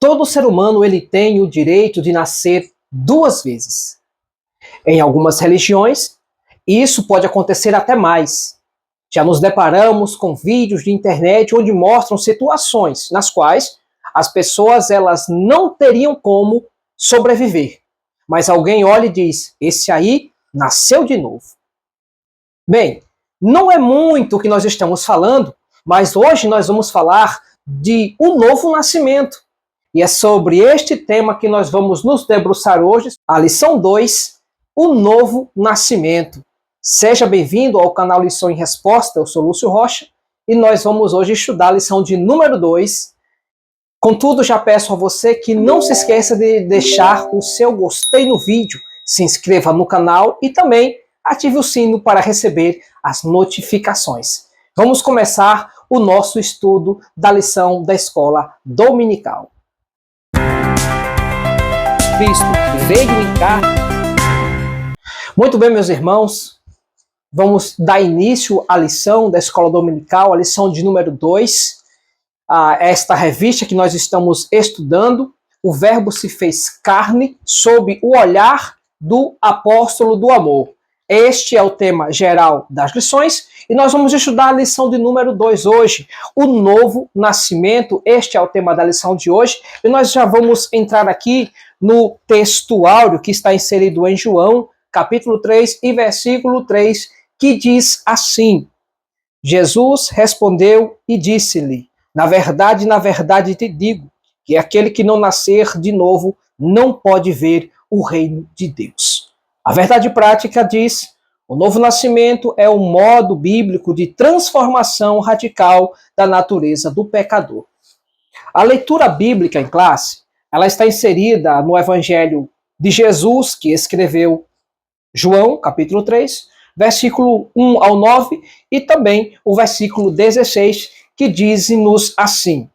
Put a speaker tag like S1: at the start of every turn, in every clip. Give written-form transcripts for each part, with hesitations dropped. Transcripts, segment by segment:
S1: Todo ser humano ele tem o direito de nascer duas vezes. Em algumas religiões, isso pode acontecer até mais. Já nos deparamos com vídeos de internet onde mostram situações nas quais as pessoas elas não teriam como sobreviver. Mas alguém olha e diz: esse aí nasceu de novo. Bem, não é muito o que nós estamos falando, mas hoje nós vamos falar de um novo nascimento. E é sobre este tema que nós vamos nos debruçar hoje, a lição 2, o novo nascimento. Seja bem-vindo ao canal Lição em Resposta, eu sou Lúcio Rocha, e nós vamos hoje estudar a lição de número 2. Contudo, já peço a você que não se esqueça de deixar o seu gostei no vídeo, se inscreva no canal e também ative o sino para receber as notificações. Vamos começar o nosso estudo da lição da escola dominical. Cristo veio em carne. Muito bem, meus irmãos, vamos dar início à lição da escola dominical, a lição de número 2, esta revista que nós estamos estudando. O Verbo se fez carne sob o olhar do apóstolo do amor. Este é o tema geral das lições e nós vamos estudar a lição de número 2 hoje, o novo nascimento. Este é o tema da lição de hoje e nós já vamos entrar aqui no texto áureo que está inserido em João, capítulo 3 e versículo 3, que diz assim: Jesus respondeu e disse-lhe: na verdade te digo, que aquele que não nascer de novo não pode ver o reino de Deus. A verdade prática diz: o novo nascimento é um modo bíblico de transformação radical da natureza do pecador. A leitura bíblica em classe, ela está inserida no Evangelho de Jesus, que escreveu João, capítulo 3, versículo 1 ao 9, e também o versículo 16, que diz-nos assim: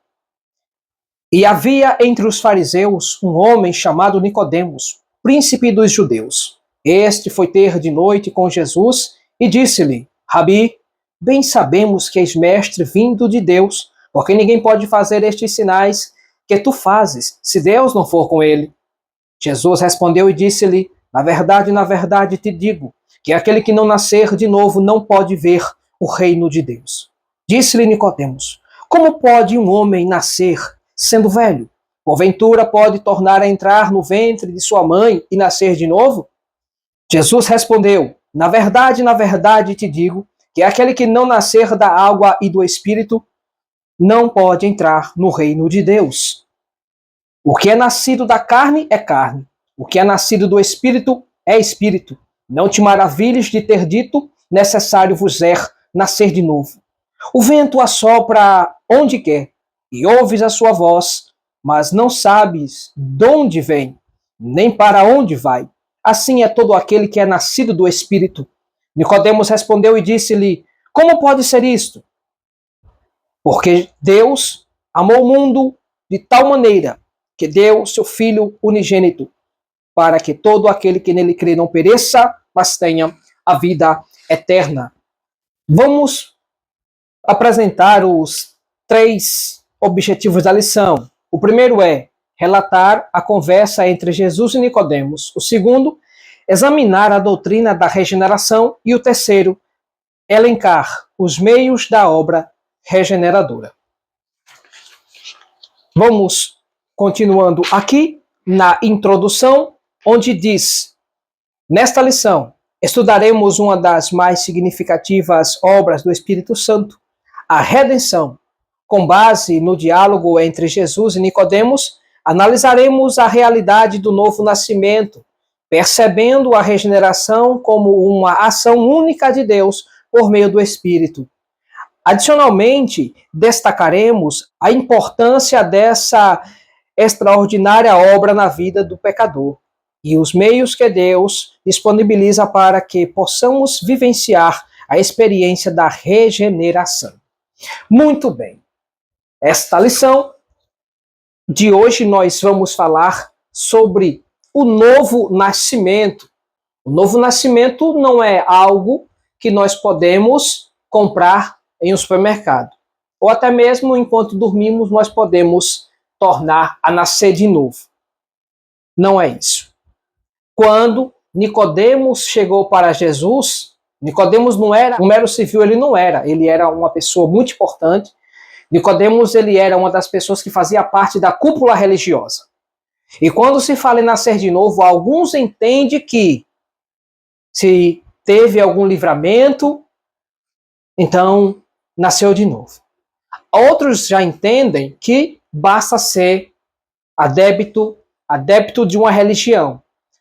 S1: E havia entre os fariseus um homem chamado Nicodemos, príncipe dos judeus. Este foi ter de noite com Jesus e disse-lhe: Rabi, bem sabemos que és mestre vindo de Deus, porque ninguém pode fazer estes sinais que tu fazes, se Deus não for com ele. Jesus respondeu e disse-lhe: na verdade te digo, que aquele que não nascer de novo não pode ver o reino de Deus. Disse-lhe Nicodemos: como pode um homem nascer sendo velho? Porventura pode tornar a entrar no ventre de sua mãe e nascer de novo? Jesus respondeu: na verdade te digo, que aquele que não nascer da água e do Espírito não pode entrar no reino de Deus. O que é nascido da carne é carne, o que é nascido do Espírito é Espírito. Não te maravilhes de ter dito: necessário vos é nascer de novo. O vento assopra onde quer, e ouves a sua voz, mas não sabes de onde vem, nem para onde vai. Assim é todo aquele que é nascido do Espírito. Nicodemos respondeu e disse-lhe: como pode ser isto? Porque Deus amou o mundo de tal maneira que deu seu Filho unigênito, para que todo aquele que nele crê não pereça, mas tenha a vida eterna. Vamos apresentar os 3 objetivos da lição. O primeiro é relatar a conversa entre Jesus e Nicodemos. O segundo, examinar a doutrina da regeneração. E o terceiro, elencar os meios da obra regeneradora. Vamos continuando aqui na introdução, onde diz: nesta lição, estudaremos uma das mais significativas obras do Espírito Santo, a redenção. Com base no diálogo entre Jesus e Nicodemos, analisaremos a realidade do novo nascimento, percebendo a regeneração como uma ação única de Deus por meio do Espírito. Adicionalmente, destacaremos a importância dessa extraordinária obra na vida do pecador e os meios que Deus disponibiliza para que possamos vivenciar a experiência da regeneração. Muito bem. Esta lição de hoje nós vamos falar sobre o novo nascimento. O novo nascimento não é algo que nós podemos comprar em um supermercado. Ou até mesmo enquanto dormimos nós podemos tornar a nascer de novo. Não é isso. Quando Nicodemos chegou para Jesus, Nicodemos não era um mero civil, ele era uma pessoa muito importante. Nicodemos, ele era uma das pessoas que fazia parte da cúpula religiosa. E quando se fala em nascer de novo, alguns entendem que se teve algum livramento, então nasceu de novo. Outros já entendem que basta ser adepto de uma religião.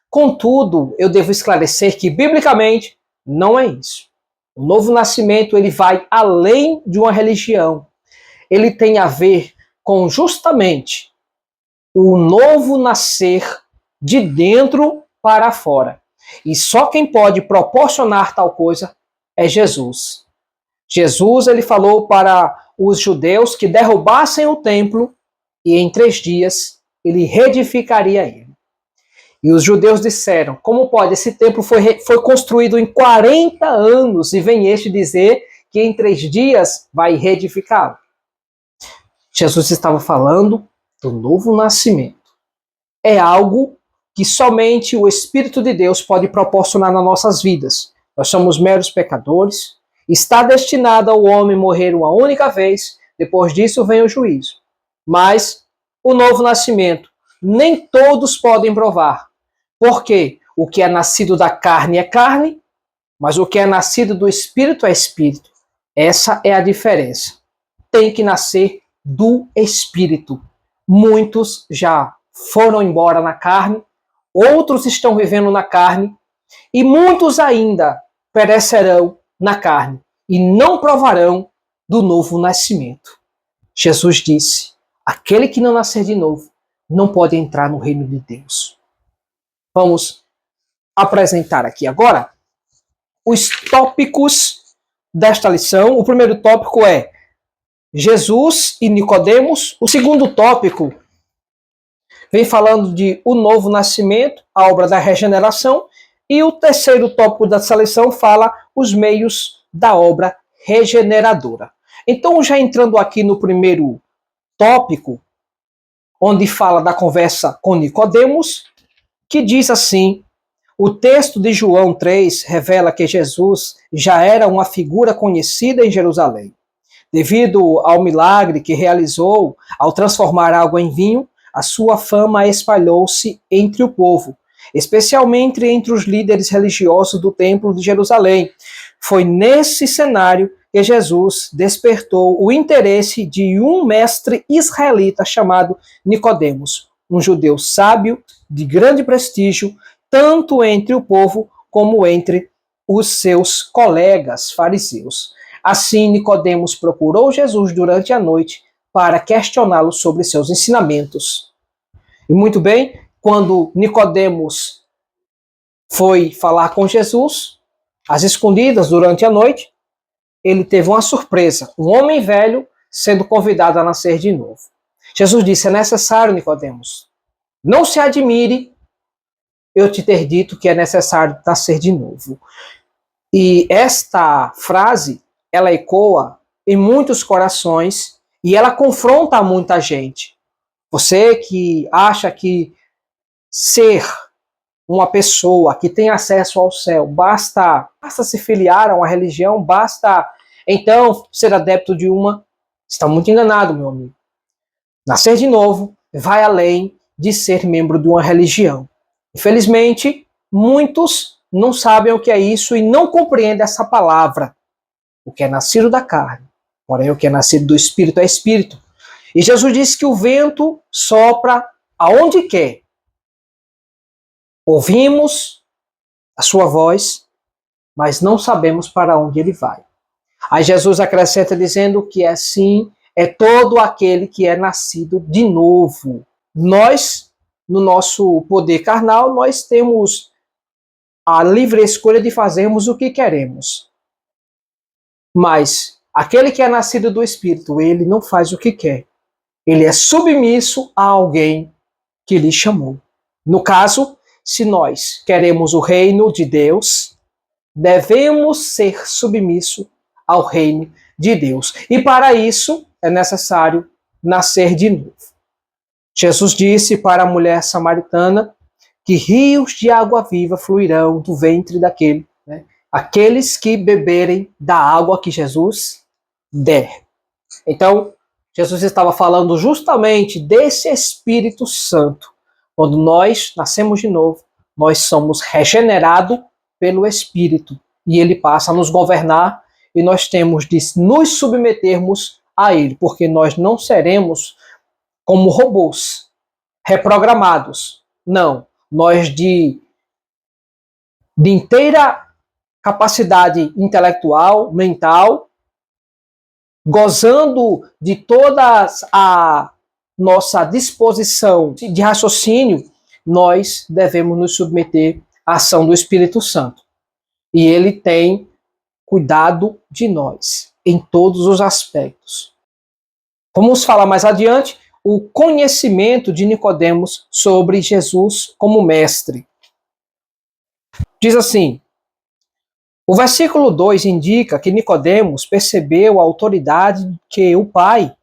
S1: Contudo, eu devo esclarecer que, biblicamente, não é isso. O novo nascimento, ele vai além de uma religião. Ele tem a ver com justamente o novo nascer de dentro para fora. E só quem pode proporcionar tal coisa é Jesus. Jesus, ele falou para os judeus que derrubassem o templo e em 3 dias ele reedificaria ele. E os judeus disseram, como pode? Esse templo foi construído em 40 anos e vem este dizer que em 3 dias vai reedificá-lo. Jesus estava falando do novo nascimento. É algo que somente o Espírito de Deus pode proporcionar nas nossas vidas. Nós somos meros pecadores. Está destinado ao homem morrer uma única vez, depois disso vem o juízo. Mas o novo nascimento, nem todos podem provar. Porque o que é nascido da carne é carne, mas o que é nascido do Espírito é Espírito. Essa é a diferença. Tem que nascer do Espírito. Muitos já foram embora na carne, outros estão vivendo na carne, e muitos ainda perecerão na carne e não provarão do novo nascimento. Jesus disse: aquele que não nascer de novo não pode entrar no reino de Deus. Vamos apresentar aqui agora os tópicos desta lição. O primeiro tópico é Jesus e Nicodemos. O segundo tópico vem falando de o novo nascimento, a obra da regeneração. E o terceiro tópico dessa lição fala os meios da obra regeneradora. Então, já entrando aqui no primeiro tópico, onde fala da conversa com Nicodemos, que diz assim: o texto de João 3 revela que Jesus já era uma figura conhecida em Jerusalém. Devido ao milagre que realizou ao transformar água em vinho, a sua fama espalhou-se entre o povo, especialmente entre os líderes religiosos do Templo de Jerusalém. Foi nesse cenário que Jesus despertou o interesse de um mestre israelita chamado Nicodemos, um judeu sábio de grande prestígio, tanto entre o povo como entre os seus colegas fariseus. Assim, Nicodemos procurou Jesus durante a noite para questioná-lo sobre seus ensinamentos. E muito bem, quando Nicodemos foi falar com Jesus, às escondidas durante a noite, ele teve uma surpresa, um homem velho sendo convidado a nascer de novo. Jesus disse: é necessário, Nicodemos, não se admire eu te ter dito que é necessário nascer de novo. E esta frase, ela ecoa em muitos corações e ela confronta muita gente. Você que acha que ser uma pessoa que tem acesso ao céu, basta se filiar a uma religião, basta então ser adepto de uma, está muito enganado, meu amigo. Nascer de novo vai além de ser membro de uma religião. Infelizmente, muitos não sabem o que é isso e não compreendem essa palavra. O que é nascido da carne, porém o que é nascido do Espírito é Espírito. E Jesus disse que o vento sopra aonde quer. Ouvimos a sua voz, mas não sabemos para onde ele vai. Aí Jesus acrescenta dizendo que assim é todo aquele que é nascido de novo. Nós, no nosso poder carnal, nós temos a livre escolha de fazermos o que queremos. Mas aquele que é nascido do Espírito, ele não faz o que quer. Ele é submisso a alguém que lhe chamou. No caso, se nós queremos o reino de Deus, devemos ser submissos ao reino de Deus. E para isso é necessário nascer de novo. Jesus disse para a mulher samaritana que rios de água viva fluirão do ventre daquele, né? Aqueles que beberem da água que Jesus der. Então, Jesus estava falando justamente desse Espírito Santo. Quando nós nascemos de novo, nós somos regenerados pelo Espírito e ele passa a nos governar e nós temos de nos submetermos a ele, porque nós não seremos como robôs reprogramados. Não, nós de inteira capacidade intelectual, mental, gozando de toda a nossa disposição de raciocínio, nós devemos nos submeter à ação do Espírito Santo. E ele tem cuidado de nós em todos os aspectos. Vamos falar mais adiante o conhecimento de Nicodemos sobre Jesus como mestre. Diz assim: o versículo 2 indica que Nicodemos percebeu a autoridade que o Pai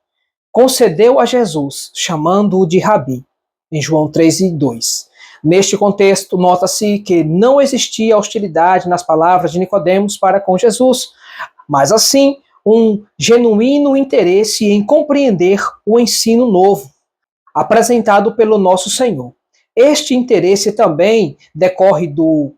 S1: concedeu a Jesus, chamando-o de Rabi, em João 3:2. Neste contexto, nota-se que não existia hostilidade nas palavras de Nicodemos para com Jesus, mas assim um genuíno interesse em compreender o ensino novo apresentado pelo nosso Senhor. Este interesse também decorre do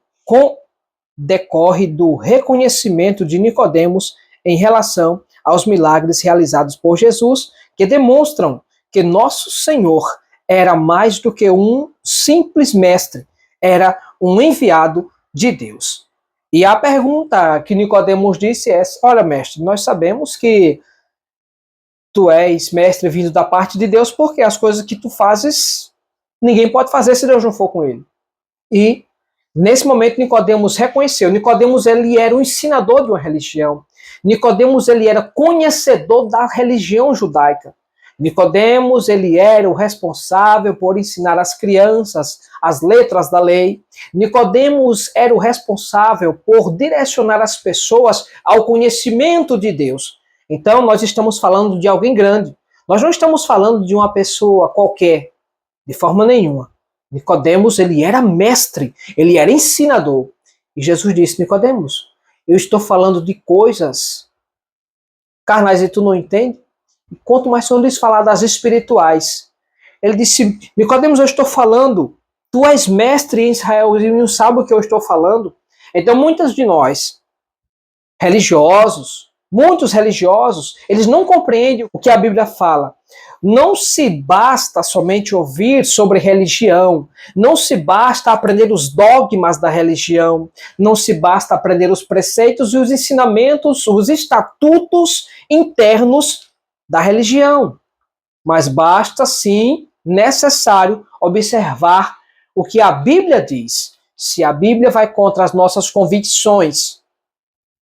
S1: reconhecimento de Nicodemos em relação aos milagres realizados por Jesus, que demonstram que nosso Senhor era mais do que um simples mestre, era um enviado de Deus. E a pergunta que Nicodemos disse é: olha, mestre, nós sabemos que tu és mestre vindo da parte de Deus, porque as coisas que tu fazes, ninguém pode fazer se Deus não for com ele. E nesse momento Nicodemos reconheceu. Nicodemos, ele era o ensinador de uma religião. Nicodemos, ele era conhecedor da religião judaica. Nicodemos, ele era o responsável por ensinar às crianças as letras da lei. Nicodemos era o responsável por direcionar as pessoas ao conhecimento de Deus. Então, nós estamos falando de alguém grande. Nós não estamos falando de uma pessoa qualquer, de forma nenhuma. Nicodemos, ele era mestre, ele era ensinador. E Jesus disse: Nicodemos, eu estou falando de coisas carnais e tu não entende? E quanto mais se eu lhes falar das espirituais. Ele disse: Nicodemos, eu estou falando, tu és mestre em Israel e não sabe o que eu estou falando. Então, muitos de nós, muitos religiosos, eles não compreendem o que a Bíblia fala. Não se basta somente ouvir sobre religião, não se basta aprender os dogmas da religião, não se basta aprender os preceitos e os ensinamentos, os estatutos internos da religião. Mas basta, sim, necessário observar o que a Bíblia diz. Se a Bíblia vai contra as nossas convicções,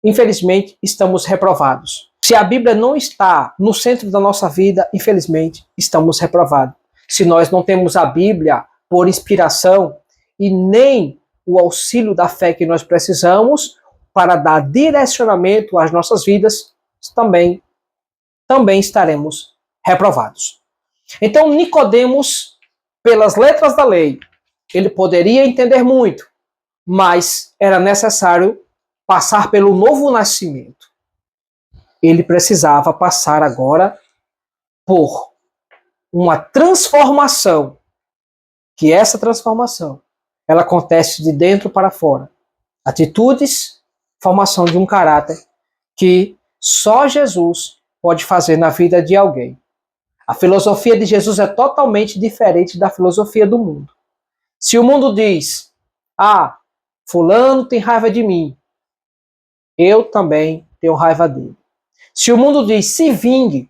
S1: infelizmente, estamos reprovados. Se a Bíblia não está no centro da nossa vida, infelizmente, estamos reprovados. Se nós não temos a Bíblia por inspiração e nem o auxílio da fé que nós precisamos para dar direcionamento às nossas vidas, também estaremos reprovados. Então, Nicodemos, pelas letras da lei, ele poderia entender muito, mas era necessário passar pelo novo nascimento. Ele precisava passar agora por uma transformação, que essa transformação, ela acontece de dentro para fora. Atitudes, formação de um caráter que só Jesus pode fazer na vida de alguém. A filosofia de Jesus é totalmente diferente da filosofia do mundo. Se o mundo diz: fulano tem raiva de mim, eu também tenho raiva dele. Se o mundo diz: se vingue,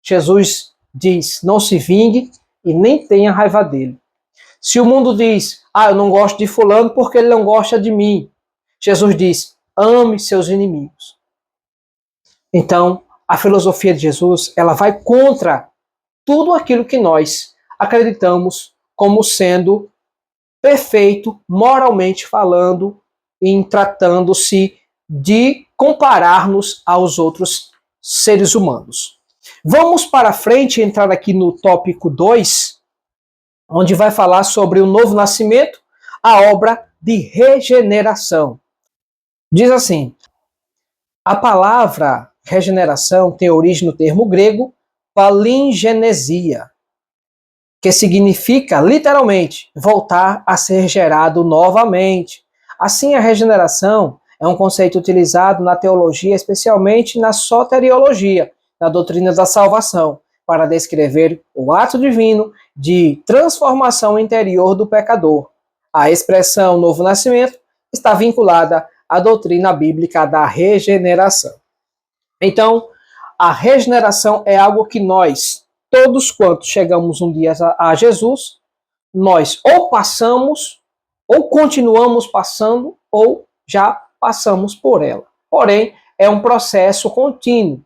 S1: Jesus diz: não se vingue e nem tenha raiva dele. Se o mundo diz: eu não gosto de fulano porque ele não gosta de mim, Jesus diz: ame seus inimigos. Então, a filosofia de Jesus, ela vai contra tudo aquilo que nós acreditamos como sendo perfeito, moralmente falando, em tratando-se de comparar-nos aos outros seres humanos. Vamos para frente, entrar aqui no tópico 2, onde vai falar sobre o novo nascimento, a obra de regeneração. Diz assim: a palavra regeneração tem origem no termo grego palingenesia, que significa literalmente voltar a ser gerado novamente. Assim, a regeneração é um conceito utilizado na teologia, especialmente na soteriologia, na doutrina da salvação, para descrever o ato divino de transformação interior do pecador. A expressão novo nascimento está vinculada à doutrina bíblica da regeneração. Então, a regeneração é algo que nós, todos quantos chegamos um dia a Jesus, nós ou passamos, ou continuamos passando, ou já passamos por ela. Porém, é um processo contínuo.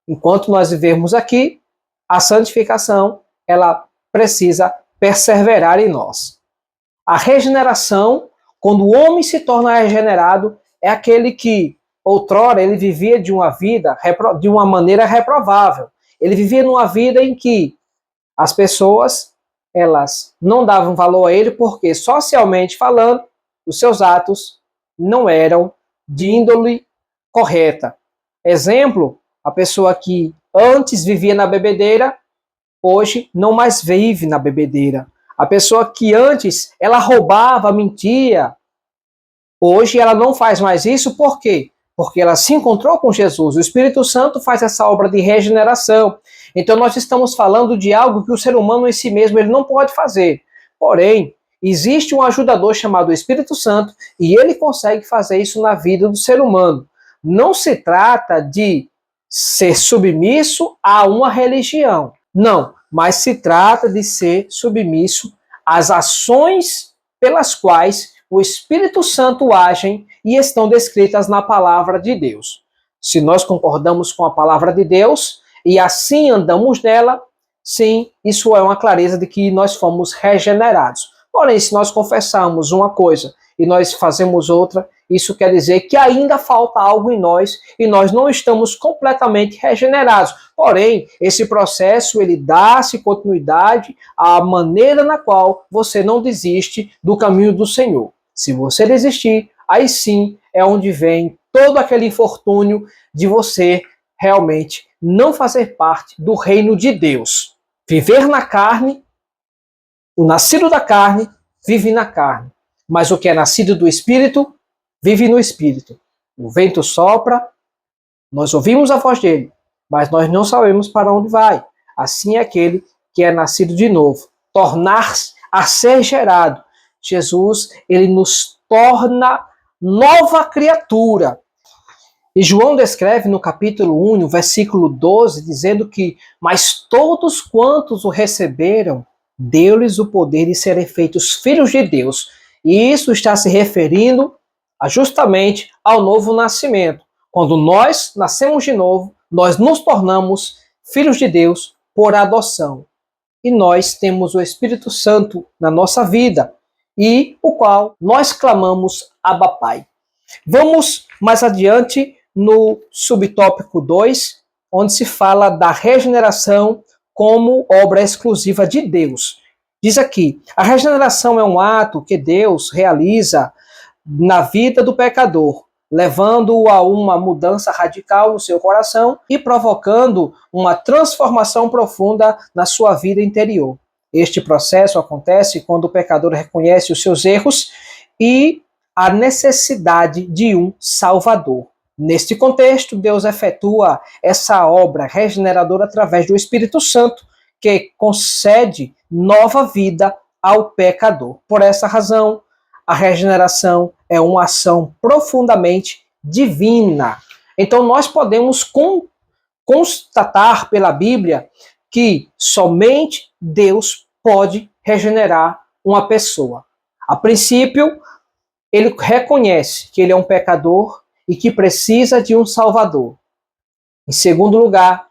S1: Enquanto nós vivermos aqui, a santificação, ela precisa perseverar em nós. A regeneração, quando o homem se torna regenerado, é aquele que outrora ele vivia de uma vida de uma maneira reprovável. Ele vivia numa vida em que as pessoas elas não davam valor a ele porque, socialmente falando, os seus atos não eram de índole correta. Exemplo, a pessoa que antes vivia na bebedeira, hoje não mais vive na bebedeira. A pessoa que antes ela roubava, mentia, hoje ela não faz mais isso, por quê? Porque ela se encontrou com Jesus. O Espírito Santo faz essa obra de regeneração. Então nós estamos falando de algo que o ser humano em si mesmo ele não pode fazer. Porém, existe um ajudador chamado Espírito Santo e ele consegue fazer isso na vida do ser humano. Não se trata de ser submisso a uma religião. Não, mas se trata de ser submisso às ações pelas quais o Espírito Santo age e estão descritas na palavra de Deus. Se nós concordamos com a palavra de Deus e assim andamos nela, sim, isso é uma clareza de que nós fomos regenerados. Porém, se nós confessarmos uma coisa e nós fazemos outra, isso quer dizer que ainda falta algo em nós e nós não estamos completamente regenerados. Porém, esse processo ele dá-se continuidade à maneira na qual você não desiste do caminho do Senhor. Se você desistir, aí sim é onde vem todo aquele infortúnio de você realmente não fazer parte do reino de Deus. Viver na carne, o nascido da carne vive na carne, mas o que é nascido do Espírito vive no Espírito. O vento sopra, nós ouvimos a voz dele, mas nós não sabemos para onde vai. Assim é aquele que é nascido de novo, tornar-se a ser gerado. Jesus, ele nos torna nova criatura. E João descreve no capítulo 1, no versículo 12, dizendo que mas todos quantos o receberam, deu-lhes o poder de serem feitos filhos de Deus. E isso está se referindo justamente ao novo nascimento. Quando nós nascemos de novo, nós nos tornamos filhos de Deus por adoção. E nós temos o Espírito Santo na nossa vida, e o qual nós clamamos Abba Pai. Vamos mais adiante no subtópico 2, onde se fala da regeneração como obra exclusiva de Deus. Diz aqui, a regeneração é um ato que Deus realiza na vida do pecador, levando-o a uma mudança radical no seu coração e provocando uma transformação profunda na sua vida interior. Este processo acontece quando o pecador reconhece os seus erros e a necessidade de um Salvador. Neste contexto, Deus efetua essa obra regeneradora através do Espírito Santo, que concede nova vida ao pecador. Por essa razão, a regeneração é uma ação profundamente divina. Então, nós podemos constatar pela Bíblia que somente Deus pode regenerar uma pessoa. A princípio, ele reconhece que ele é um pecador e que precisa de um Salvador. Em segundo lugar,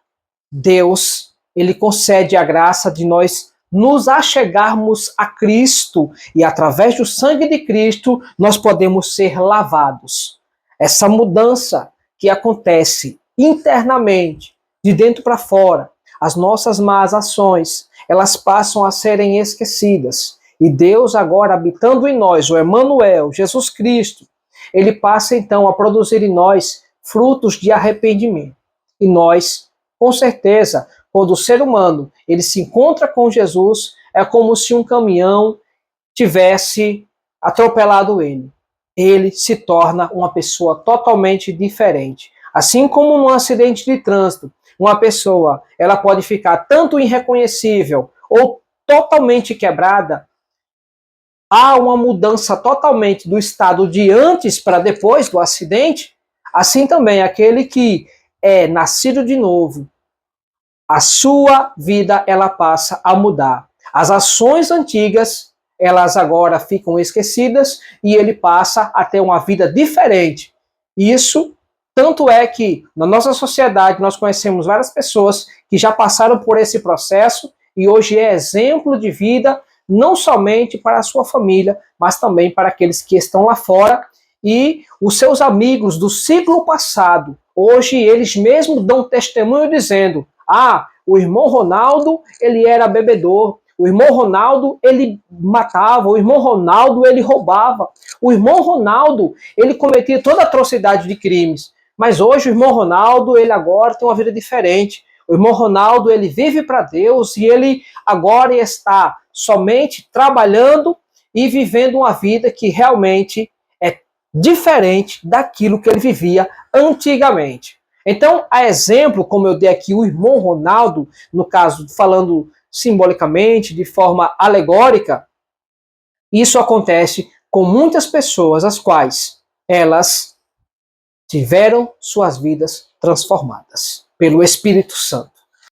S1: Deus, ele concede a graça de nós nos achegarmos a Cristo e através do sangue de Cristo nós podemos ser lavados. Essa mudança que acontece internamente, de dentro para fora, as nossas más ações, elas passam a serem esquecidas. E Deus agora habitando em nós, o Emmanuel, Jesus Cristo, ele passa então a produzir em nós frutos de arrependimento. E nós, com certeza, quando o ser humano ele se encontra com Jesus, é como se um caminhão tivesse atropelado ele. Ele se torna uma pessoa totalmente diferente. Assim como num acidente de trânsito, uma pessoa ela pode ficar tanto irreconhecível ou totalmente quebrada, há uma mudança totalmente do estado de antes para depois do acidente. Assim também aquele que é nascido de novo, a sua vida ela passa a mudar. As ações antigas, elas agora ficam esquecidas e ele passa a ter uma vida diferente. Isso, tanto é que na nossa sociedade nós conhecemos várias pessoas que já passaram por esse processo e hoje é exemplo de vida, não somente para a sua família, mas também para aqueles que estão lá fora e os seus amigos do ciclo passado. Hoje eles mesmos dão testemunho dizendo: ah, o irmão Ronaldo, ele era bebedor, o irmão Ronaldo, ele matava, o irmão Ronaldo, ele roubava, o irmão Ronaldo, ele cometia toda atrocidade de crimes. Mas hoje o irmão Ronaldo, ele agora tem uma vida diferente. O irmão Ronaldo, ele vive para Deus e ele agora está somente trabalhando e vivendo uma vida que realmente é diferente daquilo que ele vivia antigamente. Então, a exemplo, como eu dei aqui, o irmão Ronaldo, no caso, falando simbolicamente, de forma alegórica, isso acontece com muitas pessoas, as quais elas tiveram suas vidas transformadas pelo Espírito Santo.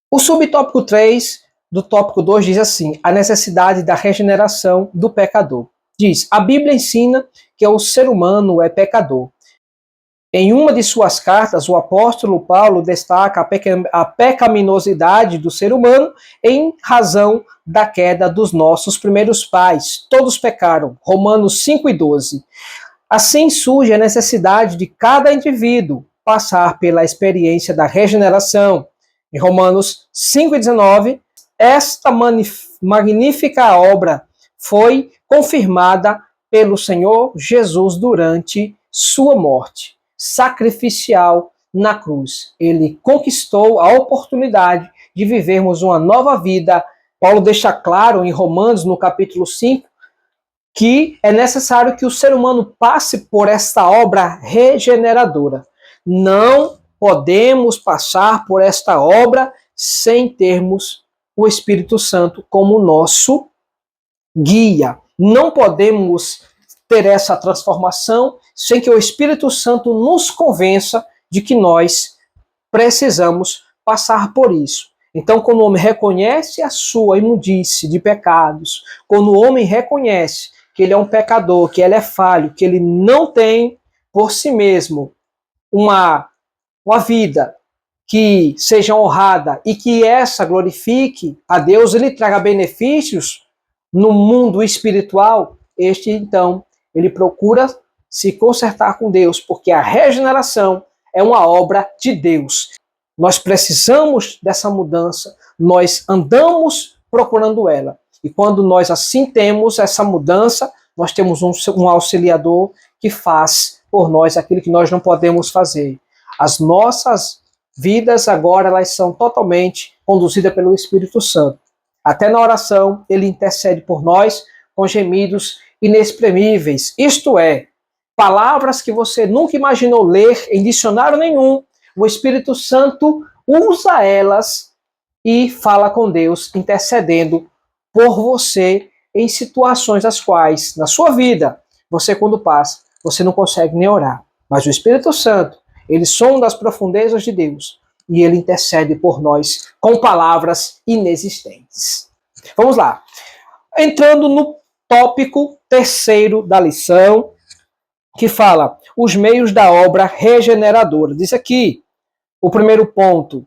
S1: O subtópico 3 do tópico 2 diz assim: a necessidade da regeneração do pecador. Diz, a Bíblia ensina que o ser humano é pecador. Em uma de suas cartas, o apóstolo Paulo destaca a pecaminosidade do ser humano em razão da queda dos nossos primeiros pais. Todos pecaram. Romanos 5:12. Assim surge a necessidade de cada indivíduo passar pela experiência da regeneração. Em Romanos 5:19, esta magnífica obra foi confirmada pelo Senhor Jesus durante sua morte sacrificial na cruz. Ele conquistou a oportunidade de vivermos uma nova vida. Paulo deixa claro em Romanos, no capítulo 5, que é necessário que o ser humano passe por esta obra regeneradora. Não podemos passar por esta obra sem termos o Espírito Santo como nosso guia. Não podemos ter essa transformação sem que o Espírito Santo nos convença de que nós precisamos passar por isso. Então, quando o homem reconhece a sua imundície de pecados, quando o homem reconhece que ele é um pecador, que ele é falho, que ele não tem por si mesmo uma vida que seja honrada e que essa glorifique a Deus, ele traga benefícios no mundo espiritual, este então, ele procura se consertar com Deus, porque a regeneração é uma obra de Deus. Nós precisamos dessa mudança, nós andamos procurando ela. E quando nós assim temos essa mudança, nós temos um auxiliador que faz por nós aquilo que nós não podemos fazer. As nossas vidas agora elas são totalmente conduzidas pelo Espírito Santo. Até na oração, ele intercede por nós com gemidos inexprimíveis. Isto é, palavras que você nunca imaginou ler em dicionário nenhum. O Espírito Santo usa elas e fala com Deus, intercedendo por você em situações as quais, na sua vida, você quando passa, você não consegue nem orar. Mas o Espírito Santo, ele sonda as profundezas de Deus e ele intercede por nós com palavras inexistentes. Vamos lá. Entrando no tópico 3º da lição, que fala os meios da obra regeneradora. Diz aqui o primeiro ponto,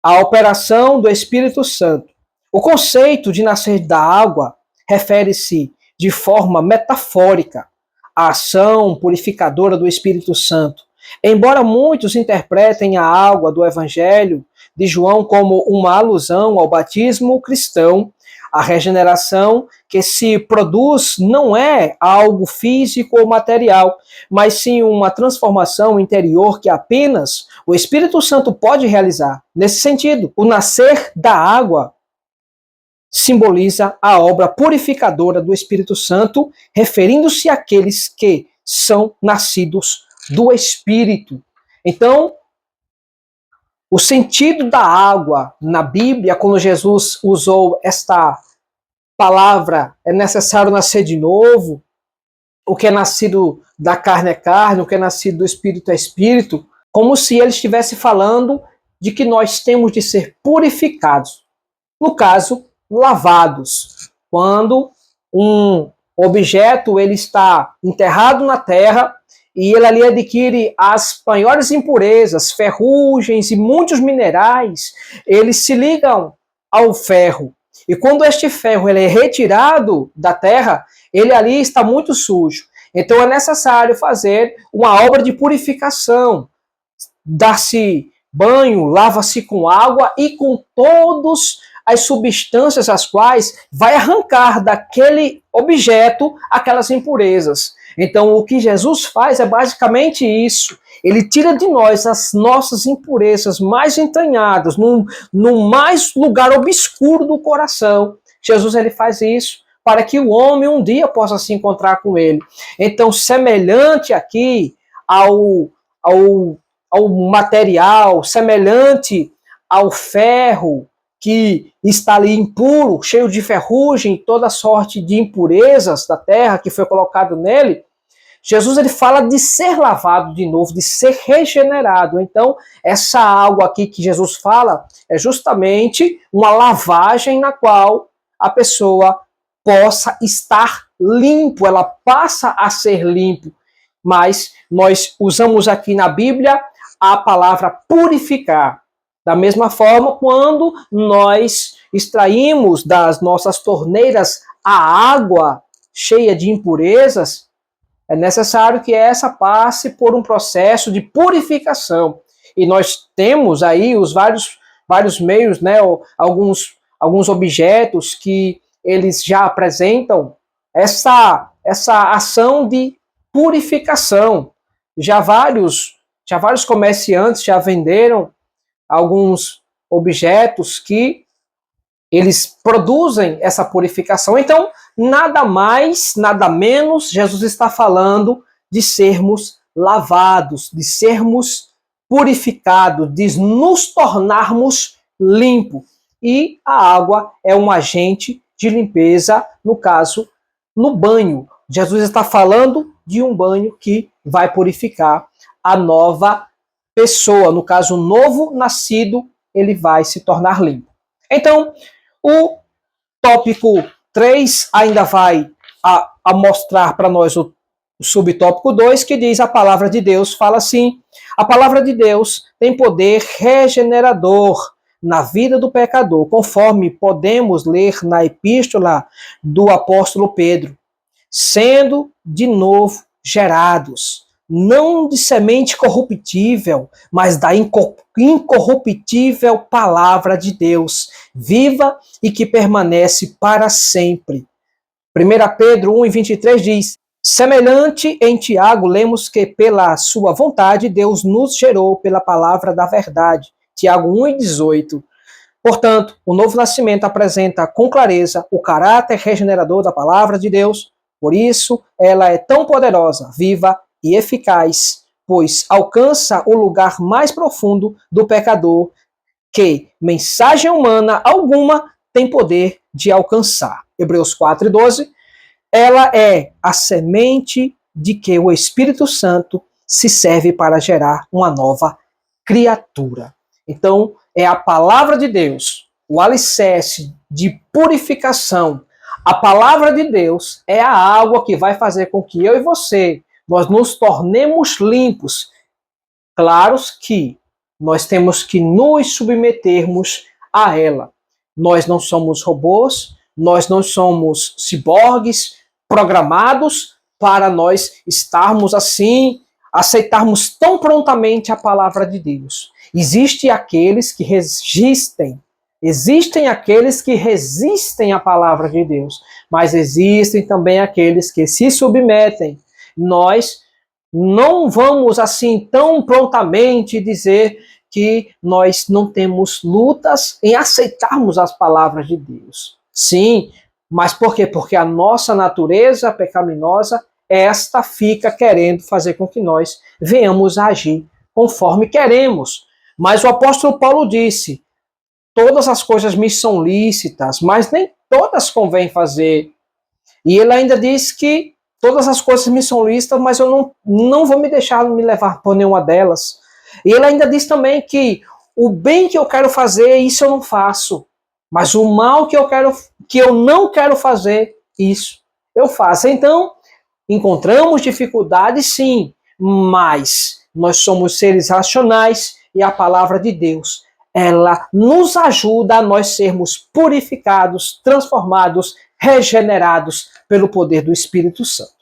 S1: a operação do Espírito Santo. O conceito de nascer da água refere-se de forma metafórica à ação purificadora do Espírito Santo. Embora muitos interpretem a água do Evangelho de João como uma alusão ao batismo cristão. A regeneração que se produz não é algo físico ou material, mas sim uma transformação interior que apenas o Espírito Santo pode realizar. Nesse sentido, o nascer da água simboliza a obra purificadora do Espírito Santo, referindo-se àqueles que são nascidos do Espírito. Então, o sentido da água na Bíblia, quando Jesus usou esta palavra, é necessário nascer de novo, o que é nascido da carne é carne, o que é nascido do Espírito é Espírito, como se ele estivesse falando de que nós temos de ser purificados. No caso, lavados. Quando um objeto ele está enterrado na terra e ele ali adquire as maiores impurezas, ferrugens e muitos minerais, eles se ligam ao ferro. E quando este ferro ele é retirado da terra, ele ali está muito sujo. Então é necessário fazer uma obra de purificação, dar-se banho, lava-se com água e com todas as substâncias as quais vai arrancar daquele objeto aquelas impurezas. Então o que Jesus faz é basicamente isso. Ele tira de nós as nossas impurezas mais entranhadas, no mais lugar obscuro do coração. Jesus ele faz isso para que o homem um dia possa se encontrar com ele. Então, semelhante aqui ao material, semelhante ao ferro que está ali impuro, cheio de ferrugem, toda sorte de impurezas da terra que foi colocado nele, Jesus ele fala de ser lavado de novo, de ser regenerado. Então, essa água aqui que Jesus fala é justamente uma lavagem na qual a pessoa possa estar limpo, ela passa a ser limpo. Mas nós usamos aqui na Bíblia a palavra purificar. Da mesma forma, quando nós extraímos das nossas torneiras a água cheia de impurezas, é necessário que essa passe por um processo de purificação. E nós temos aí os vários meios, né, alguns objetos que eles já apresentam essa ação de purificação. Já vários comerciantes já venderam alguns objetos que eles produzem essa purificação. Então, nada mais, nada menos, Jesus está falando de sermos lavados, de sermos purificados, de nos tornarmos limpos. E a água é um agente de limpeza, no caso, no banho. Jesus está falando de um banho que vai purificar a nova pessoa, no caso, o novo nascido, ele vai se tornar limpo. Então, o tópico 3 ainda vai a mostrar para nós o subtópico 2, que diz: a palavra de Deus fala assim: a palavra de Deus tem poder regenerador na vida do pecador, conforme podemos ler na epístola do apóstolo Pedro, sendo de novo gerados, não de semente corruptível, mas da incorruptível palavra de Deus, viva e que permanece para sempre. 1 Pedro 1:23 diz: semelhante em Tiago, lemos que pela sua vontade Deus nos gerou pela palavra da verdade. Tiago 1:18. Portanto, o novo nascimento apresenta com clareza o caráter regenerador da palavra de Deus. Por isso, ela é tão poderosa, viva e eficaz, pois alcança o lugar mais profundo do pecador, que mensagem humana alguma tem poder de alcançar. Hebreus 4:12. Ela é a semente de que o Espírito Santo se serve para gerar uma nova criatura. Então, é a palavra de Deus, o alicerce de purificação. A palavra de Deus é a água que vai fazer com que eu e você, nós nos tornemos limpos. Claro que nós temos que nos submetermos a ela. Nós não somos robôs, nós não somos ciborgues programados para nós estarmos assim, aceitarmos tão prontamente a palavra de Deus. Existem aqueles que resistem. Existem aqueles que resistem à palavra de Deus, mas existem também aqueles que se submetem. Nós não vamos assim tão prontamente dizer que nós não temos lutas em aceitarmos as palavras de Deus. Sim, mas por quê? Porque a nossa natureza pecaminosa, esta fica querendo fazer com que nós venhamos a agir conforme queremos. Mas o apóstolo Paulo disse: todas as coisas me são lícitas, mas nem todas convém fazer. E ele ainda diz que todas as coisas me são lícitas, mas eu não vou me deixar me levar por nenhuma delas. E ele ainda diz também que o bem que eu quero fazer, isso eu não faço. Mas o mal que eu não quero fazer, isso eu faço. Então, encontramos dificuldades, sim, mas nós somos seres racionais e a palavra de Deus, ela nos ajuda a nós sermos purificados, transformados, regenerados pelo poder do Espírito Santo.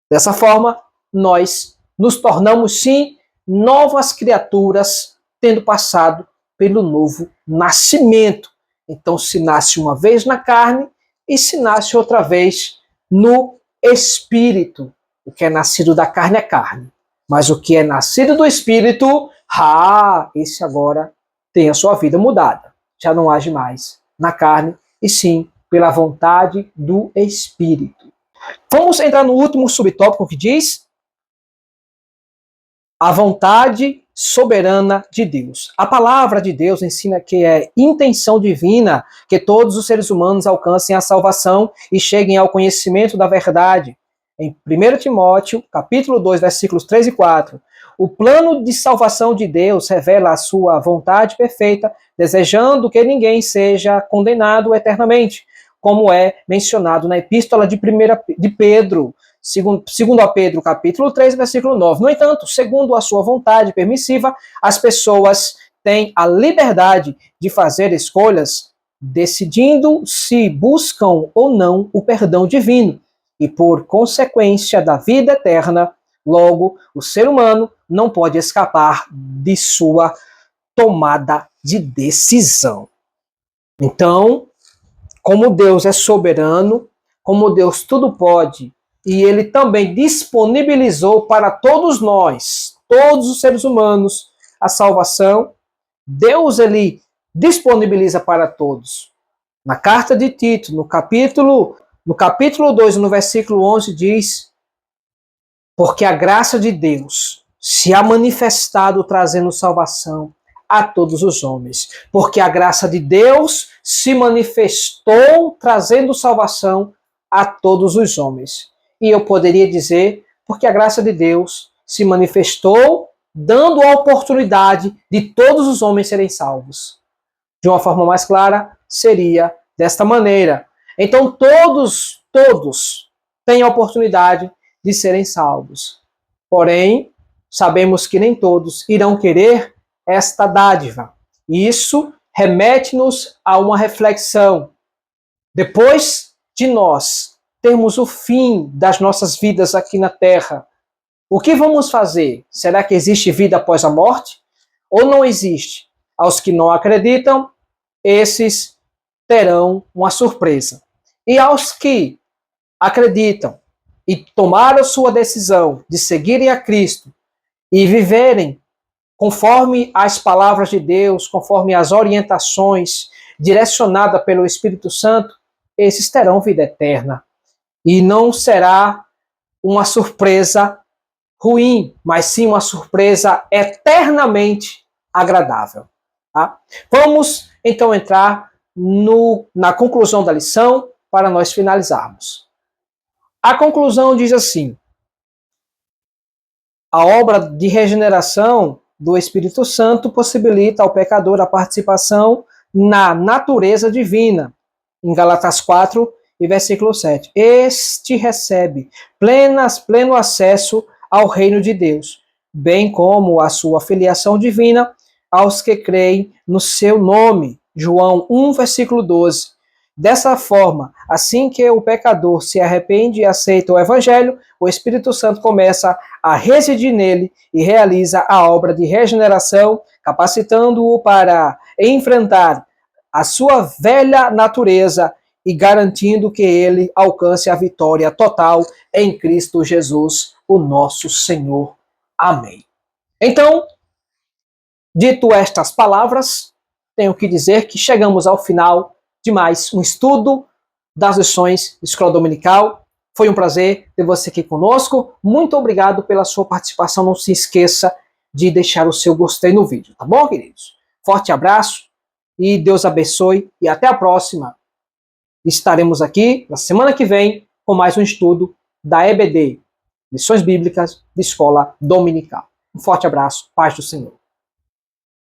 S1: Dessa forma, nós nos tornamos, sim, novas criaturas, tendo passado pelo novo nascimento. Então, se nasce uma vez na carne e se nasce outra vez no Espírito. O que é nascido da carne é carne, mas o que é nascido do Espírito, esse agora tem a sua vida mudada. Já não age mais na carne, e sim pela vontade do Espírito. Vamos entrar no último subtópico que diz a vontade soberana de Deus. A palavra de Deus ensina que é intenção divina que todos os seres humanos alcancem a salvação e cheguem ao conhecimento da verdade. Em 1 Timóteo, capítulo 2, versículos 3 e 4, o plano de salvação de Deus revela a sua vontade perfeita, desejando que ninguém seja condenado eternamente, como é mencionado na epístola de Pedro, segundo a Pedro, capítulo 3, versículo 9. No entanto, segundo a sua vontade permissiva, as pessoas têm a liberdade de fazer escolhas, decidindo se buscam ou não o perdão divino, e por consequência da vida eterna, logo, o ser humano não pode escapar de sua tomada de decisão. Então, como Deus é soberano, como Deus tudo pode, e Ele também disponibilizou para todos nós, todos os seres humanos, a salvação, Deus, Ele disponibiliza para todos. Na carta de Tito, no capítulo 2, no versículo 11, diz: porque a graça de Deus se há manifestado trazendo salvação a todos os homens. Porque a graça de Deus se manifestou trazendo salvação a todos os homens. E eu poderia dizer, porque a graça de Deus se manifestou dando a oportunidade de todos os homens serem salvos. De uma forma mais clara, seria desta maneira. Então todos têm a oportunidade de serem salvos. Porém, sabemos que nem todos irão querer esta dádiva. Isso remete-nos a uma reflexão. Depois de nós termos o fim das nossas vidas aqui na Terra, o que vamos fazer? Será que existe vida após a morte? Ou não existe? Aos que não acreditam, esses terão uma surpresa. E aos que acreditam e tomaram sua decisão de seguirem a Cristo e viverem conforme as palavras de Deus, conforme as orientações direcionadas pelo Espírito Santo, esses terão vida eterna. E não será uma surpresa ruim, mas sim uma surpresa eternamente agradável. Tá? Vamos então entrar na conclusão da lição para nós finalizarmos. A conclusão diz assim: a obra de regeneração do Espírito Santo possibilita ao pecador a participação na natureza divina. Em Gálatas 4 e versículo 7. Este recebe pleno acesso ao reino de Deus, bem como a sua filiação divina aos que creem no seu nome. João 1, versículo 12. Dessa forma, assim que o pecador se arrepende e aceita o Evangelho, o Espírito Santo começa a residir nele e realiza a obra de regeneração, capacitando-o para enfrentar a sua velha natureza e garantindo que ele alcance a vitória total em Cristo Jesus, o nosso Senhor. Amém. Então, dito estas palavras, tenho que dizer que chegamos ao final de mais um estudo das lições de Escola Dominical. Foi um prazer ter você aqui conosco. Muito obrigado pela sua participação. Não se esqueça de deixar o seu gostei no vídeo, tá bom, queridos? Forte abraço e Deus abençoe e até a próxima. Estaremos aqui na semana que vem com mais um estudo da EBD, Lições Bíblicas de Escola Dominical. Um forte abraço, paz do Senhor.